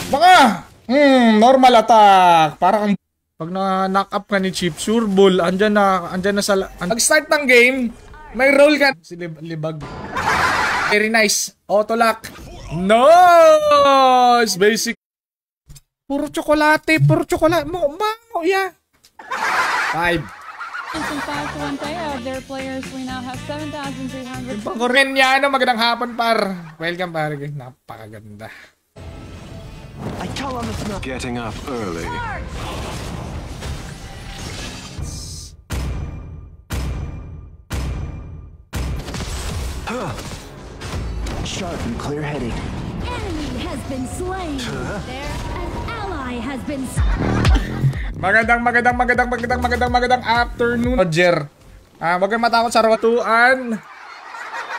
Baka! Normal attack. Parang pag na-knock up ka ni Chip, sure ball. Andyan na sa... Pag-start ng game, may roll ka. Si Libag. Very nice. Auto lock. Nice! Basic. Puro tsokolate. Yeah. 5. Their players, we now have 7,300. Pang-Koreanyano, magandang hapon, par. Welcome, par. Napakaganda. I tell them it's not getting up early. Sharp and clear-headed. Enemy has been slain. There, an ally has been. Magandang afternoon, Roger. Wag kang matakot sa rotuan.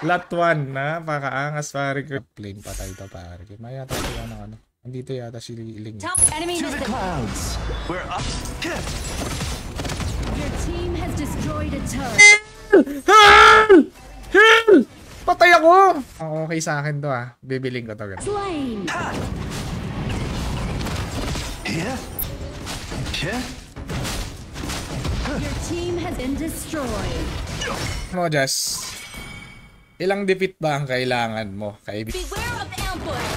Latuan na, pakaangas pare ko. Plane patay to pare. Maya tayo ng ano. Andito yata si Ling. Top enemy To the clouds. We're up. Your team has destroyed a turret. Hell! Patay ako! Okay sa akin to Bibiling ko to. Slain. Yeah. Your team has been destroyed. Mo, Jess. Ilang defeat ba ang kailangan mo, kaibigan? Beware of ambush.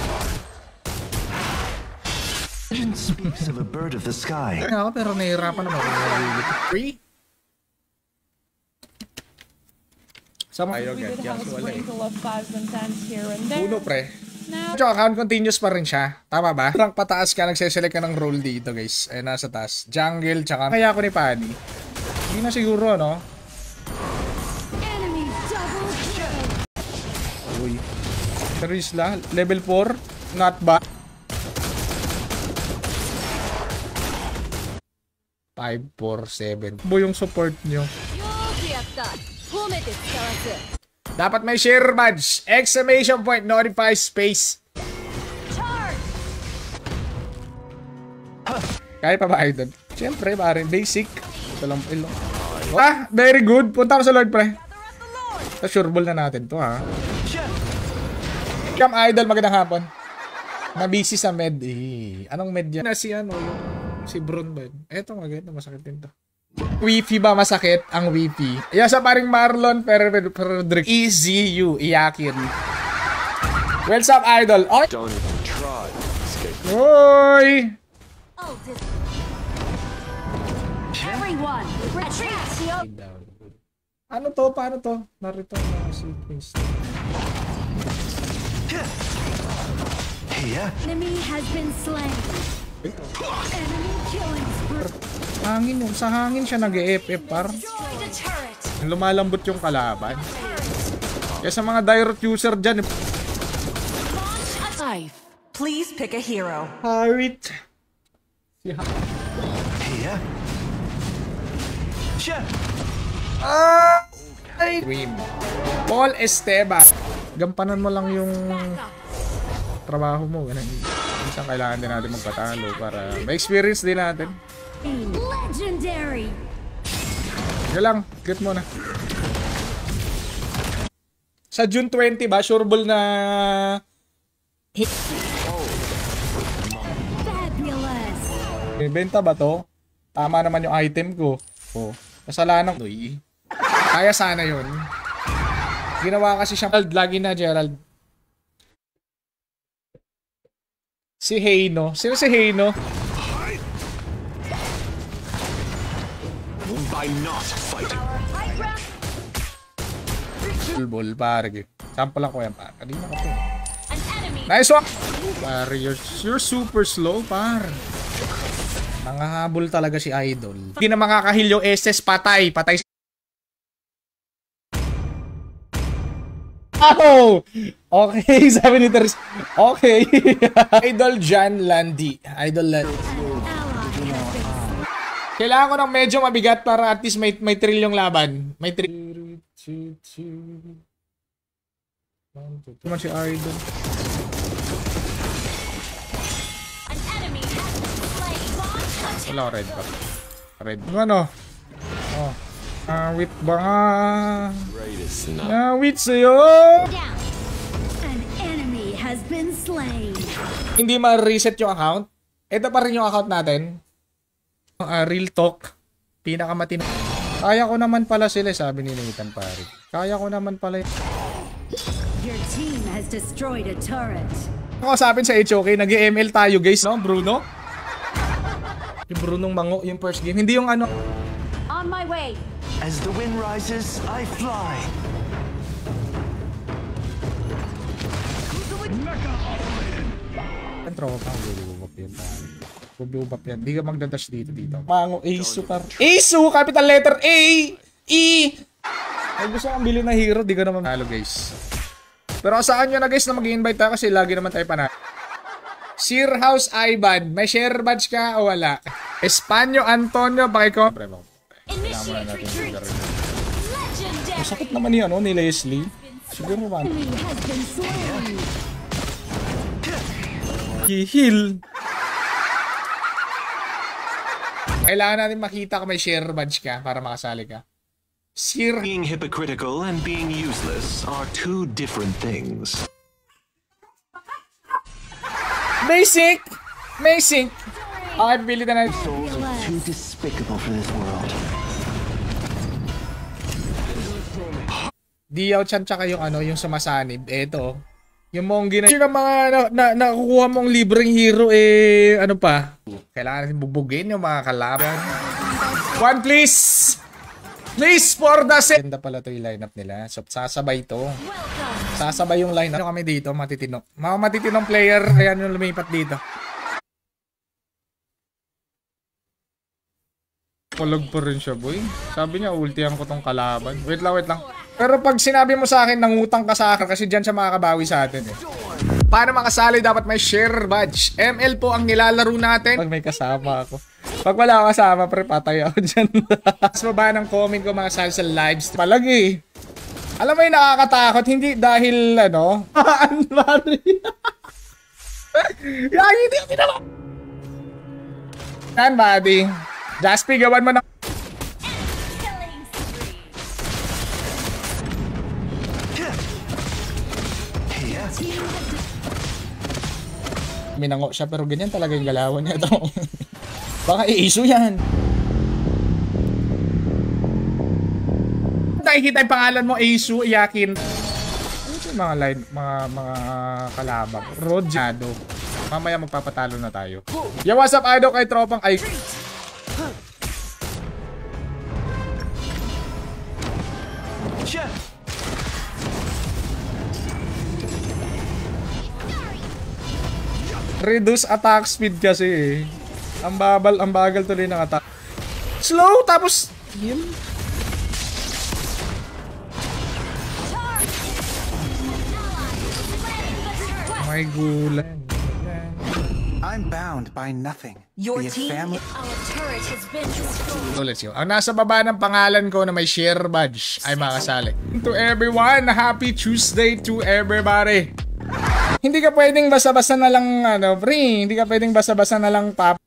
Legend speaks of a bird of the sky. Ako pero nahihirapan naman kung nalilito. 3? Sama kayo, We did have a sprinkle of 5s and 10s here and there. Uno, pre. Now, So, account continuous pa rin siya. Tama ba? Parang pataas ka, nagseselect ka ng role dito, guys. Nasa taas. Jungle, tsaka kaya ko ni Pani. Hindi na siguro, no? Enemy double kill. Uy. Terisla, level 4. Not bad. 5, 4, 7. Bo yung support nyo. Dapat may share badge. Exclamation point, notify space. Kaya pa ba kayo doon? Siyempre, pare, basic. Ito lang. Very good. Punta ko sa Lord, pre. Sa sure ball na natin to, Come idol, magandang hapon. Na-busy sa med. Anong med yan? Si ano, si Bron ba? Eto, maganda, masakit din to. Wifi ba masakit? Ang wifi. Sa paring Marlon, pero Easy you, Iyakin. What's up, idol? Oy! Don't even try to escape. Oy! Everyone, retreat. Ano to? Paano to? Narito na si Prince. Yeah. Enemy has been slain. Enemy killing spree. Hangin yun. Sa hangin siya nag-e-FF par. Destroyed a turret. Lumalambot yung kalaban. Kaya sa mga direct user dyan. Life. Please pick a hero. Harit. Yeah. Dream. Paul Esteban. Gampanan mo lang yung trabaho mo. Ganun. Minsan kailangan din natin magpatalo para ma-experience din natin. Legendary. Sige lang. Get mo na. Sa June 20 ba? Sureball na... Fabulous. Benta ba to? Tama naman yung item ko. Kasalanan ko. Kaya sana yun. Ginawa kasi siya. Lagi na, Gerald. Si Heino. Sino si Heino? By not fighting. Ball, pare. Sample lang ko yan, pare. Kanina ka po. Nice one! Pare, you're super slow, pare. Nangahabol talaga si Idol. Hindi na makakahil yung SS, patay. Patay. Oh! Okay, sabi ni Teres. Okay. Idol Jan Landi. Idol Landi. Kailangan ko ng medyo mabigat para at least may thrill yung laban. May thrill. Naman si Idol. Wala ko red pa. Red. Ano? Oh. Awit ba nga? Awit sa'yo! An enemy has has been slain. Hindi ma-reset yung account. Ito pa rin yung account natin. Real talk. Pinakamatino. Kaya ko naman pala sila, sabi ni Nathan pare. Kaya ko naman pala. Your team has destroyed a turret. Ako sabi sa HOK, nag-ML tayo guys, no Bruno? Yung Brunong Mango, yung first game. Hindi yung ano. On my way. As the wind rises, I fly. Ang tropa, bububap yan. Bububap yan. Di ka magdadash dito. Mango, Asu par. Asu, capital letter A! E! Ay, gusto kong bilhin na hero, di ka naman halo guys. Pero saan nyo na guys na mag-invite tayo kasi lagi naman tayo panalo. Sir House Ivan, may share badge ka o wala? Espanyo Antonio, bakiko. Initiate retreat. Legendary. Sakit naman ni ano, ni Leslie. Siguro ba? Enemy has been slain. Heal. Kailangan natin makita kung may share badge ka para makasali ka. Sir. Being hypocritical and being useless are two different things. Basic. Basic. Okay, pipili na natin. Souls are too despicable for this world. Diyaw Chan tsaka yung ano, yung sumasanib. Eto. Yung Monggi na yung mga nakukuha mong libreng hero ano pa? Kailangan natin bubugin yung mga kalaban. One please. Please for the set. Ganda pala to yung lineup nila. So sasabay to. Sasabay yung lineup. Ano kami dito, matitino. Mga matitinong player, ayan yung lumipat dito. Kulog pa rin siya, boy. Sabi niya, ultihan ko tong kalaban. Wait lang. Pero pag sinabi mo sa akin, nangutang ka sa akin kasi dyan siya makakabawi sa atin eh. Paano makasali? Dapat may share badge. ML po ang nilalaro natin. Pag may kasama ako. Pag wala ako kasama, pre, patay ako dyan. Mas baba ng comment ko makasali sa live stream. Palagi. Alam mo yung nakakatakot, hindi dahil ano. Yagi, hindi ako tinama. Yan, buddy. Jaspi, gawan mo na. Minango siya pero ganyan talaga yung galawan niya ito. Baka i-issue yan. Nakikita yung pangalan mo, Asu, iyakin. Ano yung mga line, mga kalabang? Rodjado. Mamaya magpapatalo na tayo. Yo, what's up, Ado, kay tropang ay... Reduce attack speed kasi eh. Ang bagal tuloy ng attack. Slow, tapos... Heal. My gulan. I'm bound by nothing. Your Be it team. family. Our turret has been destroyed. So let's go. Ang nasa baba ng pangalan ko na may share badge ay makasali. To everyone, happy Tuesday to everybody. Hindi ka pwedeng basa-basa na lang ano, pre. Hindi ka pwedeng basa-basa na lang pap.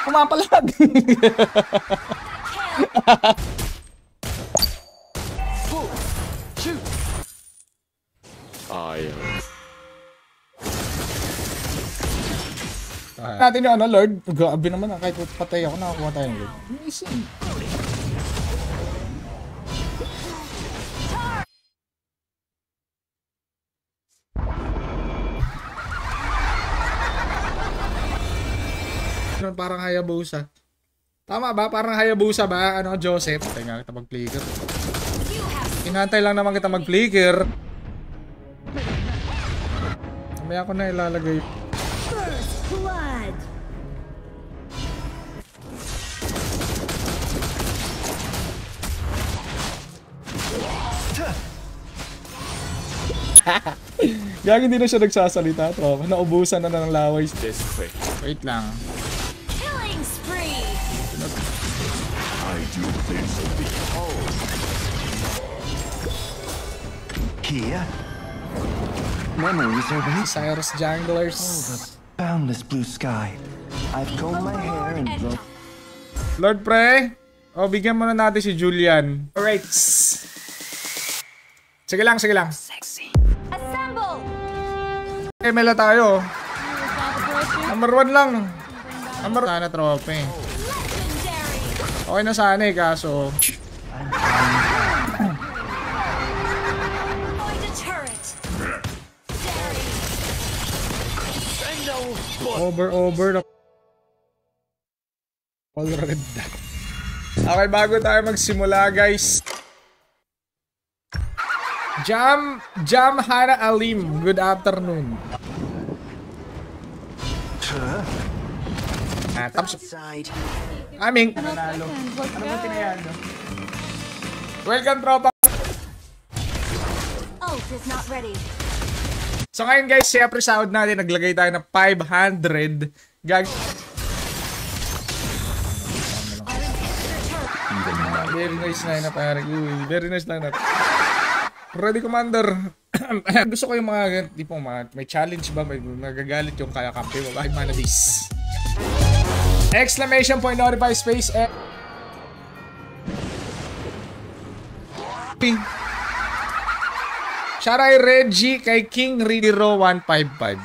Kumapalag. Natin yung ano, Lord. Grabe naman, kahit patay ako, nakakuha tayo ng Lord. Amazing. Parang Hayabusa. Tama ba? Parang Hayabusa ba? Ano, Joseph? Patay nga kita mag-flicker. Inantay lang naman kita mag-flicker. Mamaya ko na ilalagay. First blood. Gagawin din na siya nagsasalita. Tropa. Naubusan na ng laway. Wait lang. Killing spree. Kia? Memories are weak. Cyrus Junglers. Boundless blue sky. I've combed my hair and blown. Lord Pre, O, bigyan muna natin si Julian. Alright. Sige lang, sige lang. Assemble! ML na tayo. Number 1 lang. Number 1. Sana trophy. Okay na sana eh, kaso... Over. All red. Okay, bago tayo magsimula, guys. Jam Hana Alim. Good afternoon. Tapos aming Nanalo. welcome, tropa. Ult is not ready. So ngayon, guys, syempre sahod natin, naglagay tayo ng 500. Gag... Very nice line-up, pare. Very nice line-up. Ready, Commander. Gusto ko yung mga, tipong mga, may challenge ba? May nagagalit yung kaya kampi mo. Bakit mana this? Exclamation point, notify space, Sharay Reggie kay King Ridiro 155.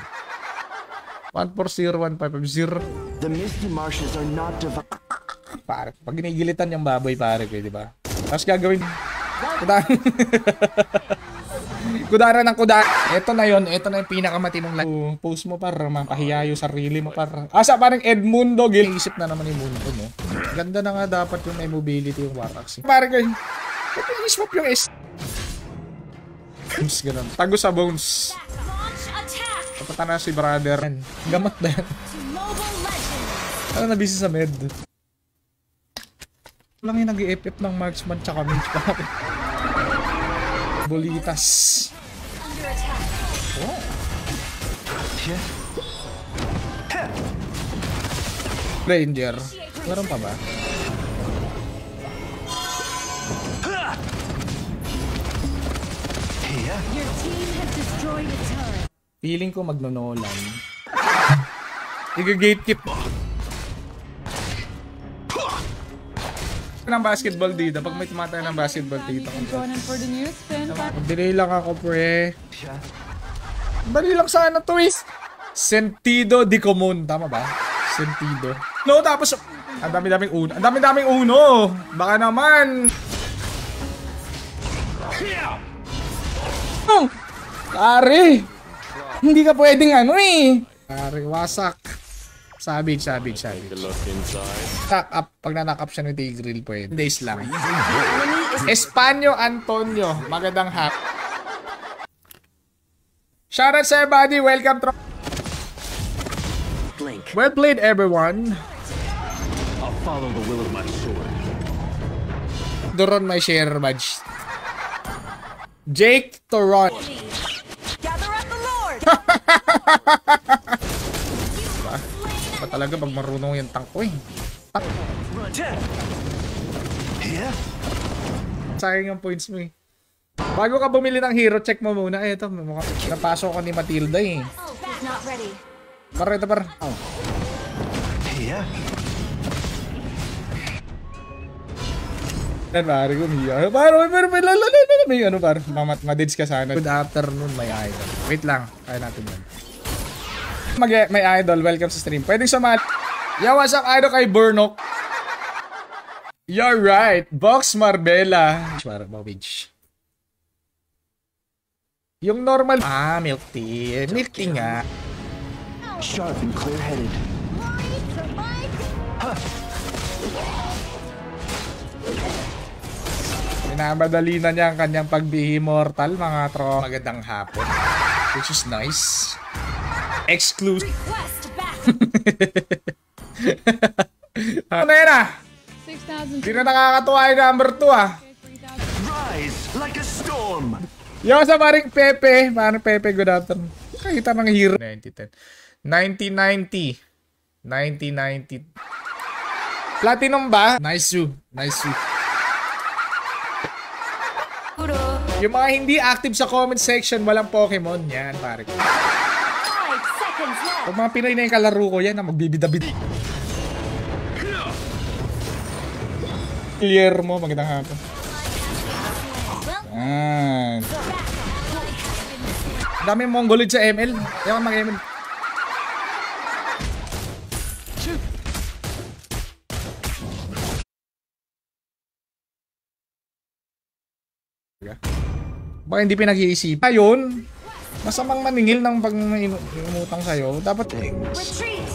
1401550. The misty marshes are not divine. Pare, pag ginigilitan yung baboy, pare, di ba? Tapos gagawin kudara ng kudara. Ito na yung pinakamatinong post mo para mapahiya yung sarili mo para. Asa parang Edmundo, gilisip na naman yung mundo mo. Ganda na nga dapat yung mobility yung Warax. Pare ko, i-swap yung S. Ganun. Tago sa bones. Tapata na si brother. Gamat na yan. Ano na busy sa med? Lang yung nag-i-FF ng marksman tsaka mage pa. Bolitas. Oh. Ranger. Meron pa ba? Your team has destroyed a turret. Feeling ko magnonolan. Iga-gatekeep. Ng basketball dito. Pag may tumatay ng basketball dito. Join in for the new spin. Delay lang ako, pre. Dali lang sana to eh. Sentido di común. Tama ba? Sentido. No, tapos... Ang dami-daming uno. Ang dami-daming uno. Baka naman. Oh, pare. Hindi ka pwedeng ano eh. Pare, wasak. Savage. Knock up. Pag na-knock up siya ng Tigreal, pwede. Days lang. Espanyo Antonio. Magandang hack. Shoutout sa everybody. Welcome to... Well played, everyone. I'll follow the will of my sword. Doron my share badge. Jake Toron. Gather up the Lord! Ba talaga pag marunong yung tank ko eh. Sayang yung points mo eh. Bago ka bumili ng hero, check mo muna. Eh, ito, napasok ko ni Matilda eh. Ult is not ready. Ito. Yan, pare, gumiya. Pero, may ano, pare, madids ka sana. Good afternoon, my idol. Wait lang, kaya natin yan. May idol, welcome sa stream. Pwedeng sumali. Yo, what's up, idol kay Burnok? You're right, Box Marbella. Marbage. Yung normal... milk tea. Milk tea nga. Sharp and clear-headed. Minamadali na niya ang kanyang pagbihi mortal, mga tro. Magandang hapon. Which is nice. Exclusive. Ano yan ah? 6,000. Hindi na nakakatuwa yung number 2 ah. Rise like a storm. Yo, sa paring Pepe. Paring Pepe, good afternoon. Kakita ng hero. 1990. Platinum ba? Nice you. Yung mga hindi active sa comment section, walang Pokemon. Yan, pare. 5 seconds left. Pag mga Pinoy na yung kalaro ko, yan na magbibidabid. Guillermo, magandang hapon. Yan. Dami Mongolid sa ML. Ayaw mag-ML. Baka hindi pinag-iisip. Ayun, masamang maningil ng pag umutang sa'yo. Dapat Retreat!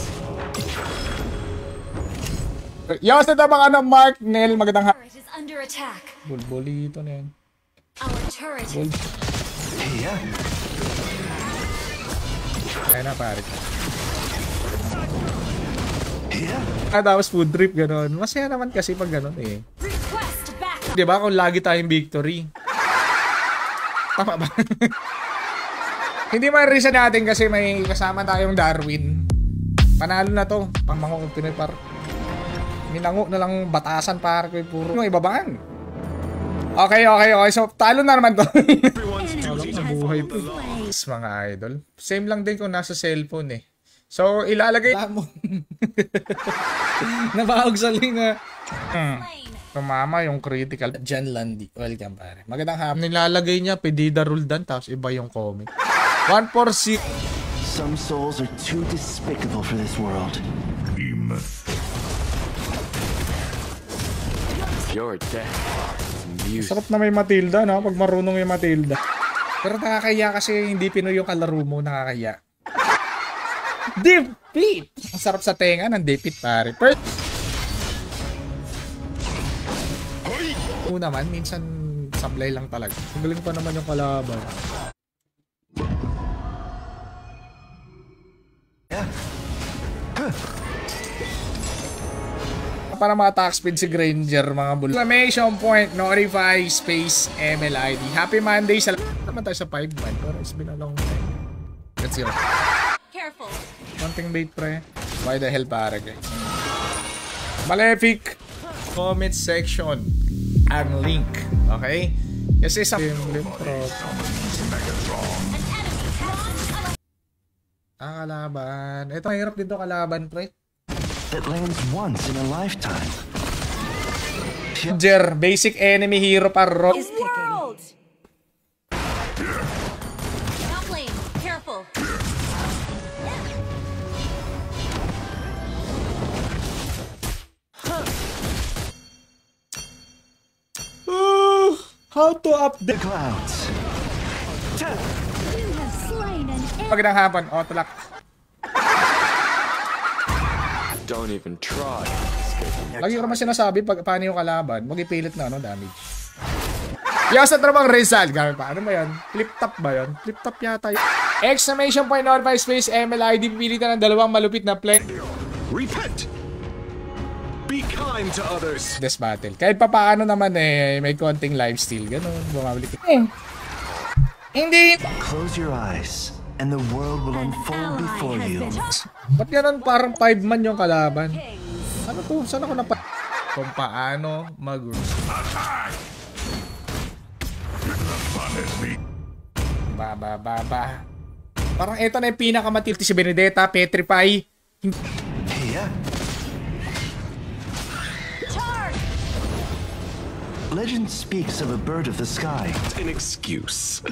Yo, sa mga ano, Mark, Nel, magandang hapon. Turret is under attack. Bulbolito na yan. Our turret Bul Yeah. Kaya na, pare. Yeah. Tapos food trip, gano'n. Masaya naman kasi pag gano'n eh. request backup. Diba kung lagi tayong victory? Tama ba? Hindi ma-reason natin kasi may kasama tayong Darwin. Panalo na to. Pangmango pinipar. Minango na lang batasan para ko puro. Yung ibabangan. Okay. So, talo na naman to. Enemy sa has buhay been to. slain. Mga idol. Same lang din kung nasa cellphone eh. So, ilalagay mo. Nabahog sa linga. Tumama yung critical. John Landy. Welcome pare. Magandang hapon. Nilalagay niya Pedida Roldan tapos iba yung comment. 146. Some souls are too despicable for this world. Your death is music. Sarap na may Matilda, no? Pag marunong yung Matilda. Pero nakakaya kasi hindi Pinoy yung kalaro mo. Nakakaya. Defeat! Ang sarap sa tenga ng defeat, pare. Naman, minsan sablay lang talaga. Magaling pa naman yung kalaban. Para mga attack speed si Granger, mga bull. Exclamation point, notify, space, MLID. Happy Monday. Salamat naman tayo sa 5 man. Pero it's been a long time. Let's go. Careful. Konting bait, pre. Why the hell, pare, guys? Malefic. Comment section. Ang link. Okay? Kasi sa kalaban. Ito, mahirap dito kalaban, pre. That lands once in a lifetime. Jer, basic enemy hero para Is world. Top lane. Careful. How to update? The clouds. You have slain an enemy. Magandang hapon, Otolak. Don't even try. Lagi ko naman sinasabi pag paano yung kalaban, mag-ipilit na ano, damage. Yung sa trabang Rizal, gamit pa. Ano ba yan? Flip top ba yan? Flip top yata yun. Exclamation point, notify, space, MLID. Pipilitan ng dalawang malupit na play. Repent. Be kind to others. This battle. Kahit pa paano naman eh, may konting lifesteal. Ganun, bumabalik. Hindi. Close your eyes, and the world will unfold before you. Ba't ganun parang 5 man yung kalaban? Ano to? Saan ako napa... Kung paano mag... Ba. Parang ito na yung pinakamatilti si Benedetta, Petrify. Yeah. Legend speaks of a bird of the sky. An excuse.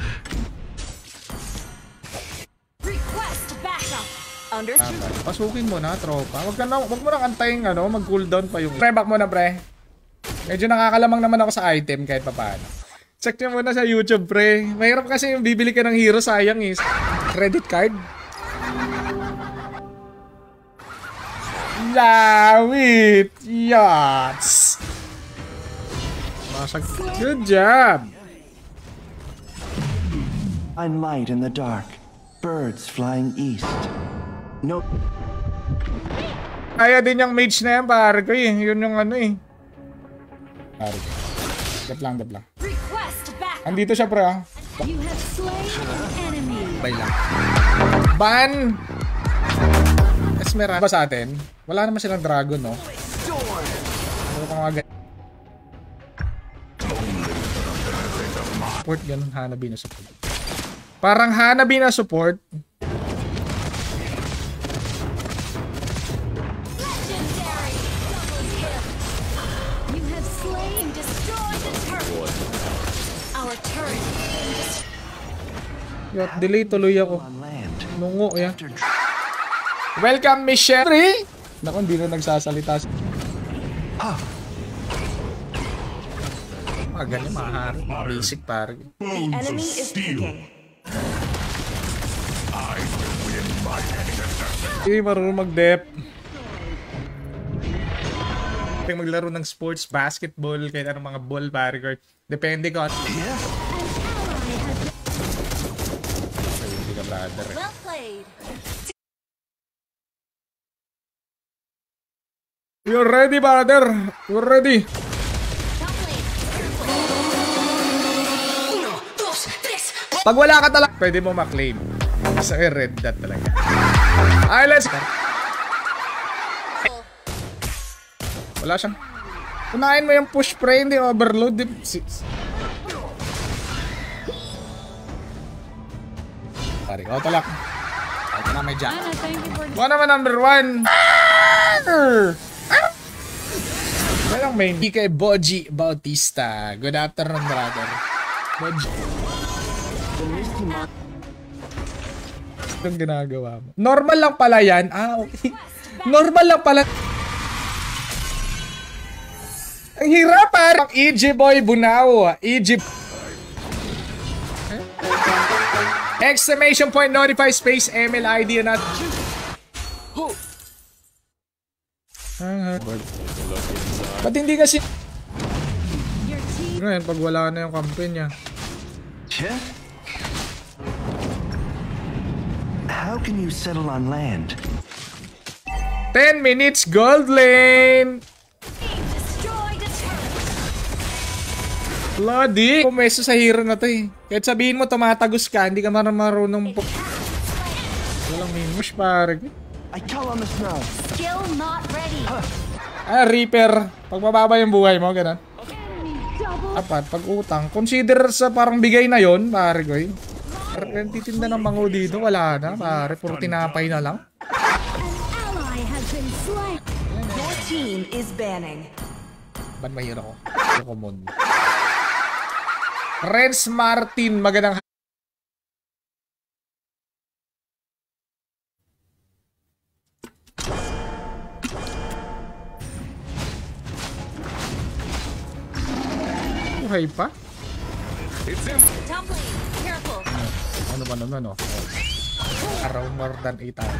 Request backup. Understood. Pasukin mo na, tropa. Wag mo nang antayin, ano, mag-cooldown pa yung... Pre, back mo na, pre. Medyo nakakalamang naman ako sa item kahit papaano. Check nyo muna sa YouTube, pre. Mahirap kasi yung bibili ka ng hero, sayang is. Credit card. Lawit! Yachts! Masag... Good job! Find light in the dark. Birds flying east. No. Kaya din yung mage na yan, pare ko eh. Yun yung ano eh. Pare ko. Dap lang. Request backup. Andito siya, pre, ah. You have slain an enemy. Bay lang. Ban! Esmeralda ba sa atin? Wala naman silang dragon, no? Ano pa mga support, ganun, Hanabi na support. Parang Hanabi na support. You have slain Yot, delay tuloy ako. On land. Nungo yan. Welcome, Michelle. Naku, hindi na nagsasalita. Mga ganyan, mahari. Mga basic, pare. The enemy is picking. Hindi marunong mag-dep. Kaya maglaro ng sports, basketball, kahit anong mga ball, pare. Depende ko. Hindi ka, brother. Well played. You're ready, brother. You're ready. Top lane. Pag wala ka talaga, pwede mo maklaim. Sa red dot talaga. Ay, let's go. Wala siyang. Unahin mo yung push spray, hindi overload. Pare, auto lock. Ito na may jack. Anna, thank you for Mo naman number 1. Walang main. Kay Boji Bautista. Good afternoon, brother. Boji. Anong ginagawa mo? Normal lang pala yan. Okay. Normal lang pala. Ang hirap, parang EG Boy Bunao. EG. Exclamation point, notify space, ML ID na. Ba't hindi kasi... Ngayon, pag wala na yung kampi niya. How can you settle on land? 10 minutes gold lane! Destroy the turret. Bloody! Pumeso sa hero na to eh. Kahit sabihin mo tumatagos ka, hindi ka marunong po. Walang minmush pare. I call on the snow. Skill not ready. Reaper. Pag mababa yung buhay mo, ganun. Apat, pag utang. Consider sa parang bigay na yon pare ko eh. Pero titinda ng mango dito, wala na pare. Puro tinapay na lang. Ally has been slain. Your team is banning. Ban mahira ko. Common. Renz Martin, magandang buhay pa? Top lane. Careful. Ano ba naman oh? Araw more than 8 hours.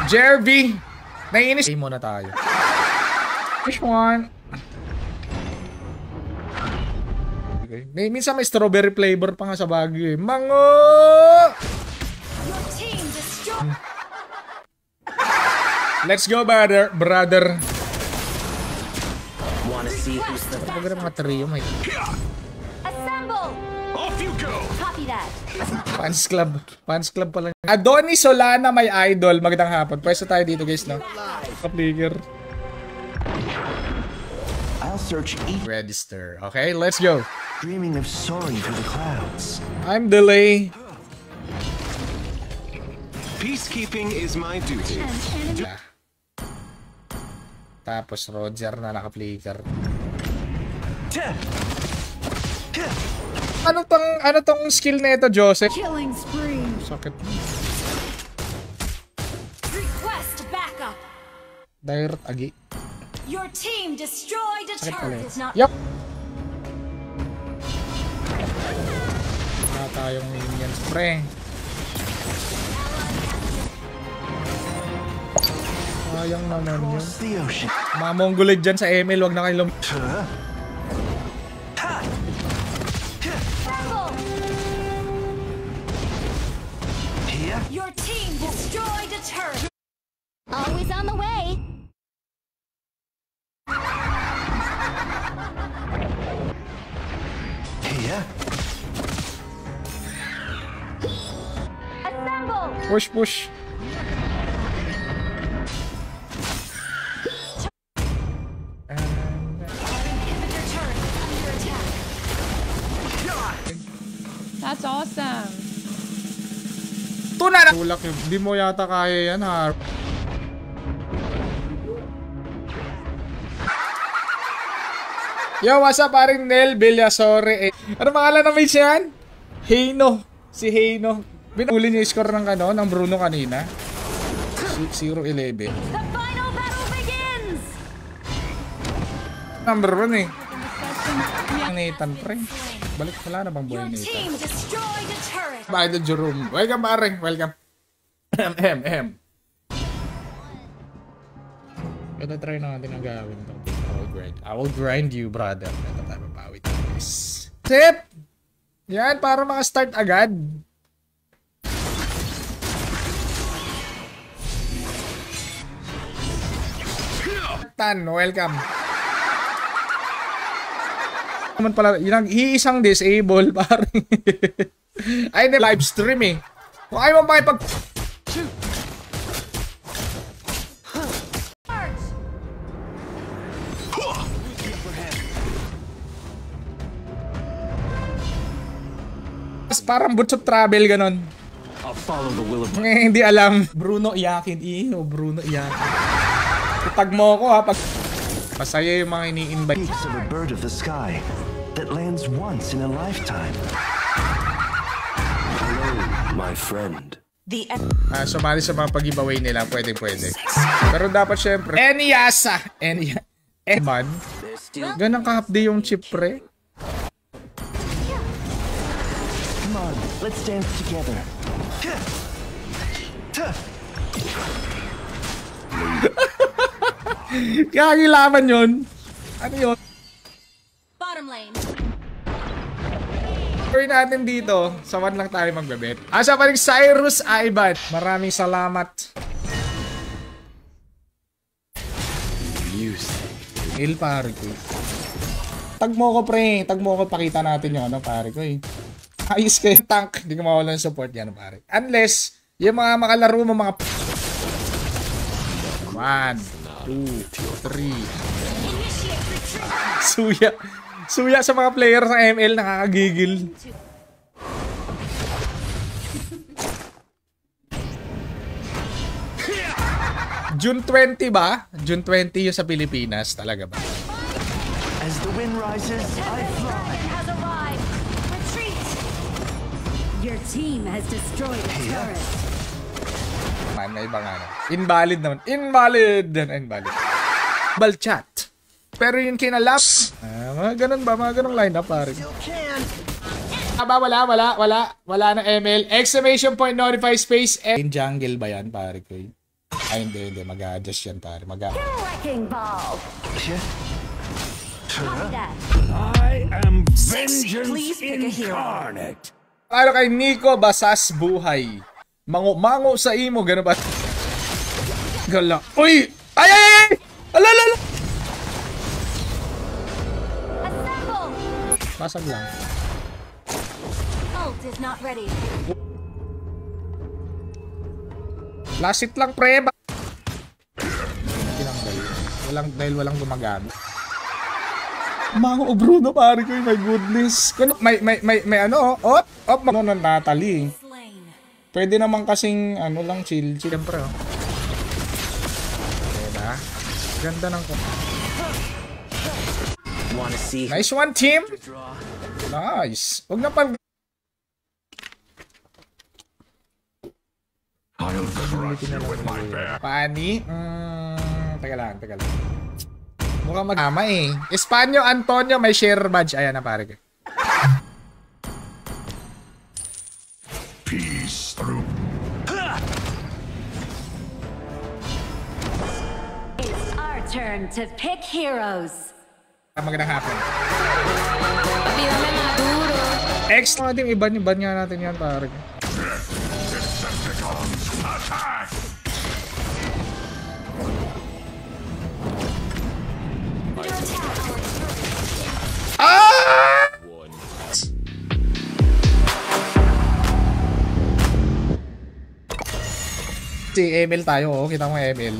Jervy! Naiinis. Game muna tayo. Which one? Okay. Minsan may strawberry flavor pa nga sa Baguio eh. Mango! Your team destroy. Let's go, brother. Wanna see who's the Pag mga trio may Assemble. Off you go! Copy that. fans club. Fans club pa lang. Adonis Solana may idol. Magandang hapon. Pwesto tayo dito guys, no? Kapligger. I'll search each Register. Okay, let's go. dreaming of soaring through the clouds. I'm delay. Peacekeeping is my duty. Tapos Roger na naka-flicker. Ano tong skill na ito, Joseph? Killing spree. Sakit. Request backup. Direct agi. Your team destroyed a Sakit pala. turret. Is not Yup. Wala tayong minions, pre. Sayang naman yun. Across the ocean. Mga Mongolid dyan sa ML, wag na kayo assemble. Here. Your team destroyed a turret. Always on the way. Here. Assemble. push. Inhibitor turret is under attack. That's awesome. Tuna na! Tulak yun. Di mo yata kaya yan, ha? Yo, what's up, paring Nel Villasore? Ano pangalan na mage yan? Heino. Si Heino. Binuli niya yung score ng Bruno kanina. 0-11. The final battle begins! Number 1 eh. Ang Nathan pre. Balik, wala na bang boy Your Nathan? team destroyed a turret. Bye to Jerome. Welcome pare. Welcome. Ito try natin ang gawin to. I will grind you, brother. Ito tayo mapawit. Sip! Yan, para maka-start agad. Tan, welcome. Naman pala, yung iisang disable, pare. Ay, hindi, live stream eh. Kung ayaw mo makipag... Parang boots of travel, ganon. I'll follow the will of Hindi alam. Bruno iyakin. Bruno iyakin. Tag mo ako ha. Masaya yung mga ini-invite. Piece of a bird of the sky that lands once in a lifetime. Hello, my friend. Sumali sa mga pag-giveaway nila. Pwede. Pero dapat syempre. Eniasa. Eman. Ganang ka-half-day yung chip pre. Come on, let's dance together. Kagilaman yun. Ano yun? Bottom lane. Gawin natin dito. Sa 1 lang tayo magbebet. Asa pa rin Cyrus Ibat. Maraming salamat. Il pare ko. Tag mo ko pre. Tag mo ko. Pakita natin yung ano pare ko eh. Ayos kayo tank. Hindi ko mawala ng support yan pare. Unless yung mga makalaro mo mga 1, 2, 3. Suya sa mga player sa ML, nakakagigil. June 20 ba? June 20 yung sa Pilipinas, talaga ba? As the wind rises, I fly. Has arrived. Retreat. Your team has destroyed a turret. Man, may ibang ano. Invalid naman. Invalid! Balchat. Pero yun kinalaps. Mga ganun ba? Mga ganun line up pare. Wala na ML. Exclamation point, notify space. In jungle ba yan pare ko? Ay hindi. Mag-adjust yan pare. Wrecking ball. I am Please pick a hero. Para kay Nico Basas Buhay. Mango sa imo. Gano'n ba? Gala. Uy! Ay! Alala! Assemble. Basag lang. Ult is not ready. Last hit lang pre. Tinanggal. Walang gumagamit. Mango Bruno pare ko. My goodness. May ano. Op. Natalie. Slain. Pwede naman kasing ano lang chill. Siyempre oh. Diba? Ganda ng nice one team. Nice. Huwag na pang Pani? Teka lang. Mukhang mag-ama eh. Espanyo, Antonio, may share badge. Ayan na pare ko. peace through. It's our turn to pick heroes. Magandang hapon. X natin, iban nga natin yan pare. Ah! Si ML tayo, oh. Kita mo ML.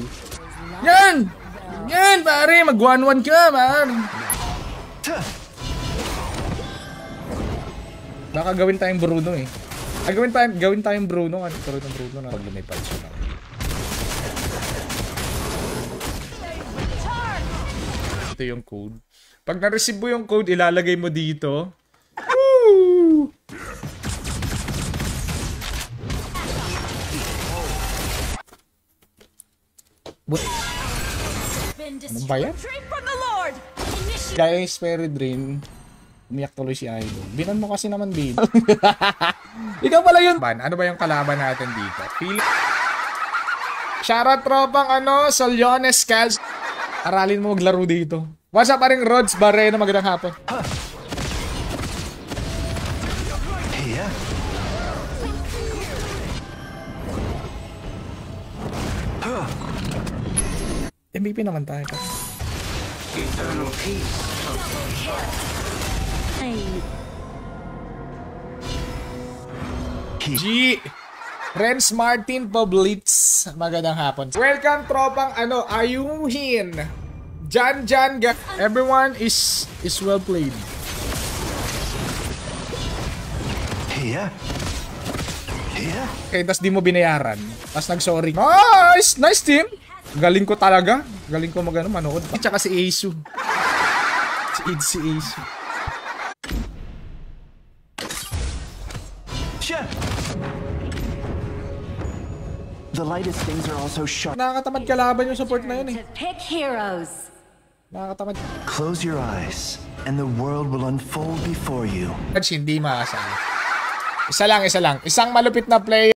Yan! Yan, pare! Mag 1-1 ka, pare! Baka gawin tayong Bruno eh. Gawin tayong Bruno. Pero itong Bruno na pag lumipad siya. Ito yung code. Pag na-receive mo yung code, ilalagay mo dito. Woo! Ano ba yan? Retreat from the Lord. Initiate. Gaya yung Spirit Drain, umiyak tuloy si Idol. Binan mo kasi naman, babe. Ikaw pala yun. Ano ba yung kalaban natin dito? Shoutout tropang Solyones Scals. Aralin mo maglaro dito. What's up, paring Rods Barreno? Magandang hapon. Here. MVP naman tayo. Eternal peace. G! Renz Martin Poblitz. Magandang hapon. Welcome, tropang Ayuhin. Jan. Everyone is well played. Here. Here. Okay, tas di mo binayaran. Tas nag-sorry. Nice team! Galing ko talaga. Galing ko manood. Tsaka si Asu. Si Asu. Chef. The lightest things are also sharp. Nakakatamad kalaban yung support na yun eh. To pick heroes. Nakakatamad. Close your eyes, and the world will unfold before you. Hindi maasahan. Isa lang. Isang malupit na play.